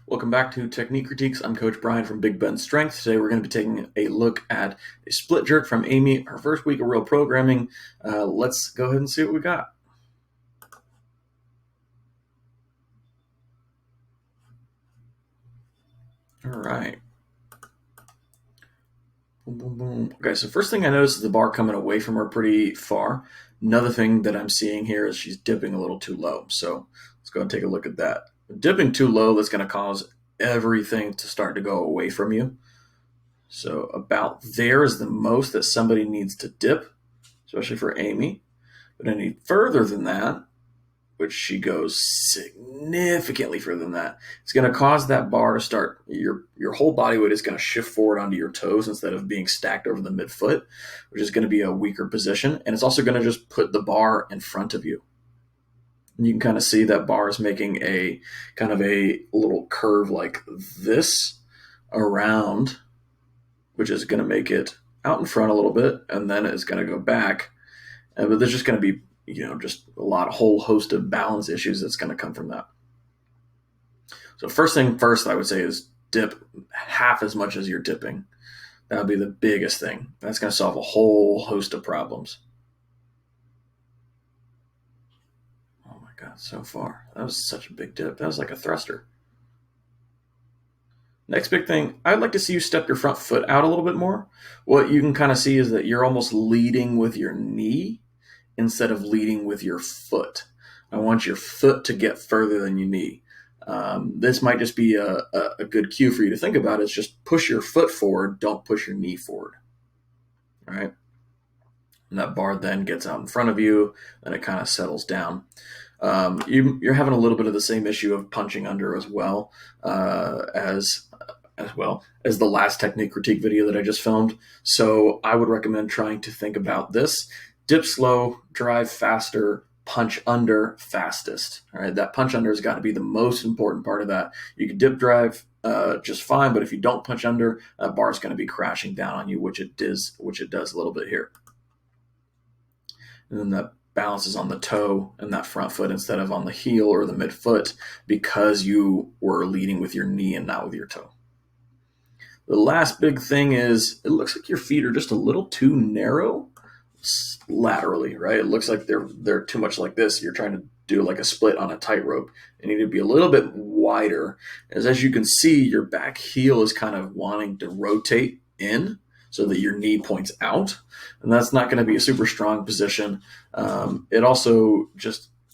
Welcome back to Technique Critiques. I'm Coach Brian from Big Ben Strength. Today we're going to be taking a look at a split jerk from Amy, her first week of real programming. Let's go ahead and see what we got. All right. Boom, boom, boom. Okay, so first thing I noticed is the bar coming away from her pretty far. Another thing that I'm seeing here is she's dipping a little too low. So let's go and take a look at that. Dipping too low, that's going to cause everything to start to go away from you. So about there is the most that somebody needs to dip, especially for Amy. But any further than that, which she goes significantly further than that, it's going to cause that bar to start, your whole body weight is going to shift forward onto your toes instead of being stacked over the midfoot, which is going to be a weaker position. And it's also going to just put the bar in front of you. And you can kind of see that bar is making a kind of a little curve like this around, which is going to make it out in front a little bit, and then it's going to go back. But there's just going to be, just a whole host of balance issues that's going to come from that. So first thing first, I would say is dip half as much as you're dipping. That would be the biggest thing. That's going to solve a whole host of problems. Oh my God, so far. That was such a big dip. That was like a thruster. Next big thing, I'd like to see you step your front foot out a little bit more. What you can kind of see is that you're almost leading with your knee instead of leading with your foot. I want your foot to get further than your knee. This might just be a good cue for you to think about is just push your foot forward, don't push your knee forward. All right? And that bar then gets out in front of you, and it kind of settles down. You're having a little bit of the same issue of punching under as well as the last technique critique video that I just filmed. So I would recommend trying to think about this. Dip slow, drive faster, punch under fastest. All right, that punch under has got to be the most important part of that. You can dip drive just fine, but if you don't punch under, that bar is going to be crashing down on you, which it does a little bit here. And then that balance is on the toe and that front foot instead of on the heel or the midfoot because you were leading with your knee and not with your toe. The last big thing is it looks like your feet are just a little too narrow laterally, right? It looks like they're too much like this. You're trying to do like a split on a tightrope. You need to be a little bit wider. As you can see, your back heel is kind of wanting to rotate in so that your knee points out. And that's not going to be a super strong position. It also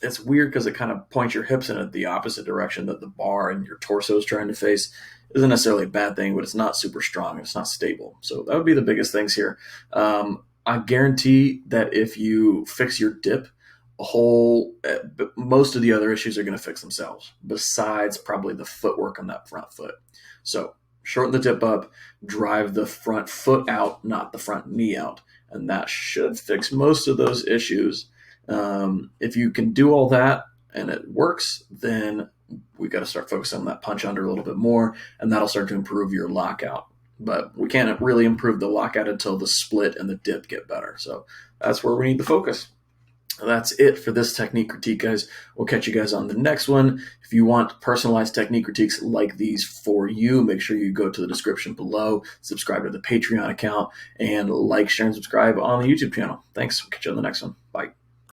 it's weird because it kind of points your hips in the opposite direction that the bar and your torso is trying to face. Isn't necessarily a bad thing, but it's not super strong. It's not stable. So that would be the biggest things here. I guarantee that if you fix your dip, most of the other issues are going to fix themselves, besides probably the footwork on that front foot. So shorten the dip up, drive the front foot out, not the front knee out, and that should fix most of those issues. If you can do all that and it works, then we got to start focusing on that punch under a little bit more, and that'll start to improve your lockout. But we can't really improve the lockout until the split and the dip get better. So that's where we need to focus. That's it for this technique critique, guys. We'll catch you guys on the next one. If you want personalized technique critiques like these for you, make sure you go to the description below, subscribe to the Patreon account, and like, share, and subscribe on the YouTube channel. Thanks. We'll catch you on the next one. Bye.